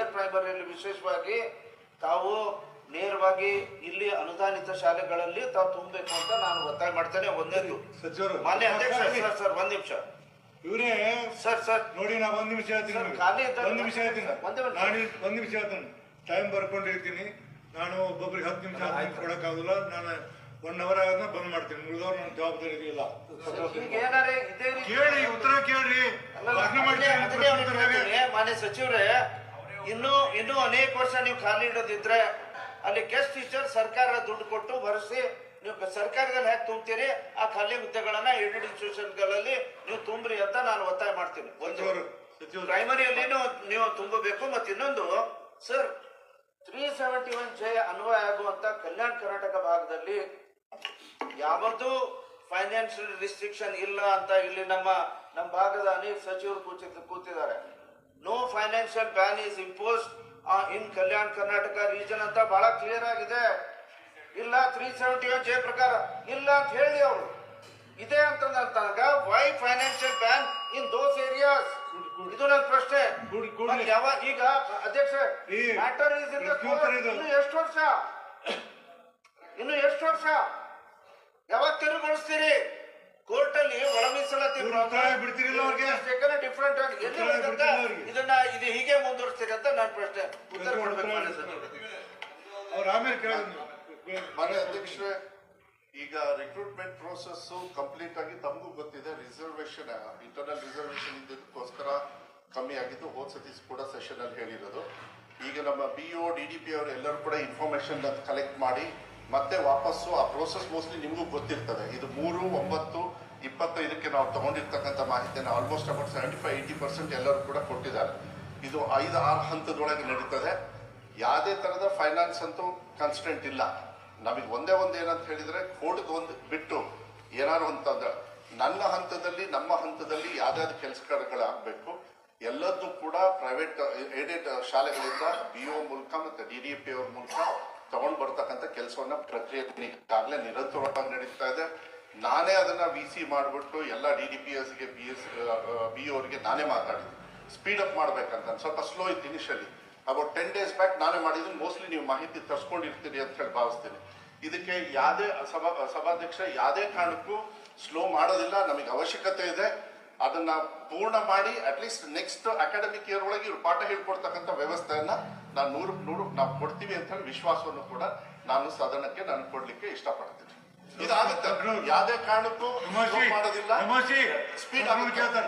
ಹಿರಿಯರ್ ಪ್ರೈಮರಿಯಲ್ಲಿ ವಿಶೇಷವಾಗಿ ತಾವು ನೇರವಾಗಿ ಇಲ್ಲಿ ಅನುದಾನಿತ ಶಾಲೆಗಳಲ್ಲಿ ತಾವು ತುಂಬಬೇಕು ಅಂತ ನಾನು ಒತ್ತಾಯ ಮಾಡ್ತೇನೆ. ಒಂದೇದು ಸಚಿವರು ಮಾನ್ಯ ಅಧ್ಯಕ್ಷ ಸರ್ ಒಂದ್ ನಿಮಿಷ ಇವರೇ ಸರ್ ನೋಡಿ, ನಾ ಒಂದ್ ನಿಮಿಷ ಹೇಳ್ತೀನಿ, ಖಾಲಿ ಒಂದ್ ನಿಮಿಷ ಹೇಳ್ತೀನಿ, ನಾನು ಒಂದ್ ನಿಮಿಷ ಹೇಳ್ತೀನಿ, ಟೈಮ್ ಬರ್ಕೊಂಡಿರ್ತೀನಿ. ನಾನು ಒಬ್ಬೊಬ್ರಿಗೆ 10 ನಿಮಿಷ ಕೊಡಕ್ಕಾಗಲ್ಲ. ನಾನು 1 ಅವರ್ ಆಗೋದನ್ನ ಬಂದ್ ಮಾಡ್ತೀನಿ. ಉಳಿದವ್ರು ನನ್ನ ಜವಾಬ್ದಾರಿ ಇದೆಯಲ್ಲ. ಕೇಳಿ, ಉತ್ತರ ಕೇಳ್ರಿ. ಮಾನ್ಯ ಸಚಿವರೇ, ಇನ್ನು ಅನೇಕ ವರ್ಷ ನೀವು ಖಾಲಿ ಇಡೋದಿದ್ರೆ ಅಲ್ಲಿ ಗೆಸ್ಟ್ ಟೀಚರ್ ಸರ್ಕಾರ ದುಡ್ಡು ಕೊಟ್ಟು ಭರಿಸಿ ನೀವು ಸರ್ಕಾರದಲ್ಲಿ ಹೇಗೆ ತುಂಬ್ತೀರಿ ಆ ಖಾಲಿ ಹುದ್ದೆಗಳನ್ನ ಏಡೆಡ್ ಇನ್ಸ್ಟಿಟ್ಯೂಷನ್ಗಳಲ್ಲಿ ನೀವು ತುಂಬ್ರಿ ಅಂತ ನಾನು ಒತ್ತಾಯ ಮಾಡ್ತೀನಿ. ಒಂದು ಪ್ರೈಮರಿಯಲ್ಲಿ ನೀವು ತುಂಬಬೇಕು. ಮತ್ತು ಇನ್ನೊಂದು ಸರ್, 371J ಅನ್ವಯ ಆಗುವಂತ ಕಲ್ಯಾಣ ಕರ್ನಾಟಕ ಭಾಗದಲ್ಲಿ ಯಾವತ್ತೂ ಫೈನಾನ್ಷಿಯಲ್ ರಿಸ್ಟ್ರಿಕ್ಷನ್ ಇಲ್ಲ ಅಂತ ಇಲ್ಲಿ ನಮ್ಮ ಭಾಗದ ಅನೇಕ ಸಚಿವರು ಕೂತಿದ್ದಾರೆ. No financial ban is imposed in Kalyana Karnataka region ಅಂತ ಬಹಳ ಕ್ಲಿಯರ್ ಆಗಿದೆ. ಇಲ್ಲ 371J ಪ್ರಕಾರ ಇಲ್ಲ ಅಂತ ಹೇಳಿ ಅವರು ಇದೆ ಅಂತಂದಾಗ ವೈ ಫೈನಾನ್ಷಿಯಲ್ ಬ್ಯಾನ್ ಇನ್ ದೋಸ್ ಏರಿಯಾಸ್? ಇದು ನನ್ನ ಪ್ರಶ್ನೆ. ಈಗ ಅಧ್ಯಕ್ಷ, matter is in the court. ಇನ್ನು ಎಷ್ಟು ವರ್ಷ ಯಾವಾಗ ತೆರವುಗೊಳಿಸ್ತೀರಿ? ಕೋರ್ಟ್ ಅಲ್ಲಿ ಒಳ ಮೀಸಲಾತಿ ಡಿಫ್ರೆಂಟ್ ಇದನ್ನ ಇದು ಹೀಗೆ ಮುಂದುವರಿಸ್ತೀರಿ ಅಂತ ನನ್ನ ಪ್ರಶ್ನೆ. ಉತ್ತರ ಕೊಡ್ಬೇಕು ಮಾನ್ಯ ಅಧ್ಯಕ್ಷರೇ. ಈಗ ರಿಕ್ರೂಟ್ಮೆಂಟ್ ಪ್ರೋಸೆಸ್ ಕಂಪ್ಲೀಟ್ ಆಗಿ ತಮಗೂ ಗೊತ್ತಿದೆ. ರಿಸರ್ವೇಶನ್, ಇಂಟರ್ನಲ್ ರಿಸರ್ವೇಶನ್ ಇದಕ್ಕೋಸ್ಕರ ಕಮ್ಮಿ ಆಗಿದ್ದು ಹೋದ ಸತಿ ಕೂಡ ಸೆಷನ್ ಅಲ್ಲಿ ಹೇಳಿರೋದು. ಈಗ ನಮ್ಮ BO DDP ಅವರು ಎಲ್ಲರೂ ಕೂಡ ಇನ್ಫಾರ್ಮೇಶನ್ ಕಲೆಕ್ಟ್ ಮಾಡಿ ಮತ್ತೆ ವಾಪಸ್ಸು ಆ ಪ್ರೋಸೆಸ್ ಮೋಸ್ಟ್ಲಿ ನಿಮಗೂ ಗೊತ್ತಿರ್ತದೆ. ಇದು 3/9/25 ನಾವು ತಗೊಂಡಿರ್ತಕ್ಕಂಥ ಮಾಹಿತಿಯನ್ನು ಆಲ್ಮೋಸ್ಟ್ ಅಬೌಟ್ 75-80% ಎಲ್ಲರೂ ಕೂಡ ಕೊಟ್ಟಿದ್ದಾರೆ. ಇದು 5-6 ಹಂತದೊಳಗೆ ನಡೀತದೆ. ಯಾವುದೇ ಥರದ ಫೈನಾನ್ಸ್ ಅಂತೂ ಕಾನ್ಸ್ಟೆಂಟ್ ಇಲ್ಲ. ನಮಗೆ ಒಂದೇ ಏನಂತ ಹೇಳಿದರೆ ಕೋರ್ಟ್ಗೆ ಒಂದು ಬಿಟ್ಟು ಏನಾದ್ರು ಅಂತಂದ್ರೆ ನನ್ನ ಹಂತದಲ್ಲಿ ನಮ್ಮ ಹಂತದಲ್ಲಿ ಯಾವ್ದಾದ್ರು ಕೆಲಸಗಳಾಗಬೇಕು ಎಲ್ಲದೂ ಕೂಡ ಪ್ರೈವೇಟ್ ಏಡೆಡ್ ಶಾಲೆಗಳಿಂದ BO ಮೂಲಕ ಮತ್ತು DDP ಅವ್ರ ಮೂಲಕ ತಗೊಂಡು ಬರ್ತಕ್ಕಂಥ ಕೆಲಸವನ್ನ ಪ್ರಕ್ರಿಯೆ ಈಗಾಗಲೇ ನಿರಂತರವಾಗಿ ನಡೀತಾ ಇದೆ. ನಾನೇ ಅದನ್ನ VC ಮಾಡಿಬಿಟ್ಟು ಎಲ್ಲ DDPSಗೆ BO ಅವರಿಗೆ ನಾನೇ ಮಾತಾಡಿದ್ದೀನಿ ಸ್ಪೀಡ್ ಅಪ್ ಮಾಡ್ಬೇಕಂತ. ಸ್ವಲ್ಪ ಸ್ಲೋ ಇತ್ತು ಇನಿಷಿಯಲಿ. ಅಬೌಟ್ 10 days ಬ್ಯಾಕ್ ನಾನೇ ಮಾಡಿದ್ದೀನಿ. ಮೋಸ್ಟ್ಲಿ ನೀವು ಮಾಹಿತಿ ತರಿಸ್ಕೊಂಡಿರ್ತೀರಿ ಅಂತ ಹೇಳಿ ಭಾವಿಸ್ತೀನಿ. ಇದಕ್ಕೆ ಯಾವುದೇ ಸಭಾಧ್ಯಕ್ಷ ಯಾವುದೇ ಕಾರಣಕ್ಕೂ ಸ್ಲೋ ಮಾಡೋದಿಲ್ಲ. ನಮಗೆ ಅವಶ್ಯಕತೆ ಇದೆ. ಅದನ್ನ ಪೂರ್ಣ ಮಾಡಿ ಅಟ್ಲೀಸ್ಟ್ ನೆಕ್ಸ್ಟ್ ಅಕಾಡೆಮಿಕ್ ಇಯರ್ ಒಳಗೆ ಇವ್ರು ಪಾಠ ಹೇಳ್ಕೊಡ್ತಕ್ಕಂಥ ವ್ಯವಸ್ಥೆಯನ್ನ ನಾವು 100% ನಾವು ಕೊಡ್ತೀವಿ ಅಂತ ಹೇಳಿ ವಿಶ್ವಾಸವನ್ನು ಕೂಡ ನಾನು ಸದನಕ್ಕೆ ನಾನು ಕೊಡ್ಲಿಕ್ಕೆ ಇಷ್ಟಪಡ್ತೀನಿ. ಇದಾಗುತ್ತೆ. ಯಾವುದೇ ಕಾರಣಕ್ಕೂ ಮಾಡೋದಿಲ್ಲ. ಸ್ಪೀಡ್ ಆಗಿ ಕೇಳ್ತಾರೆ.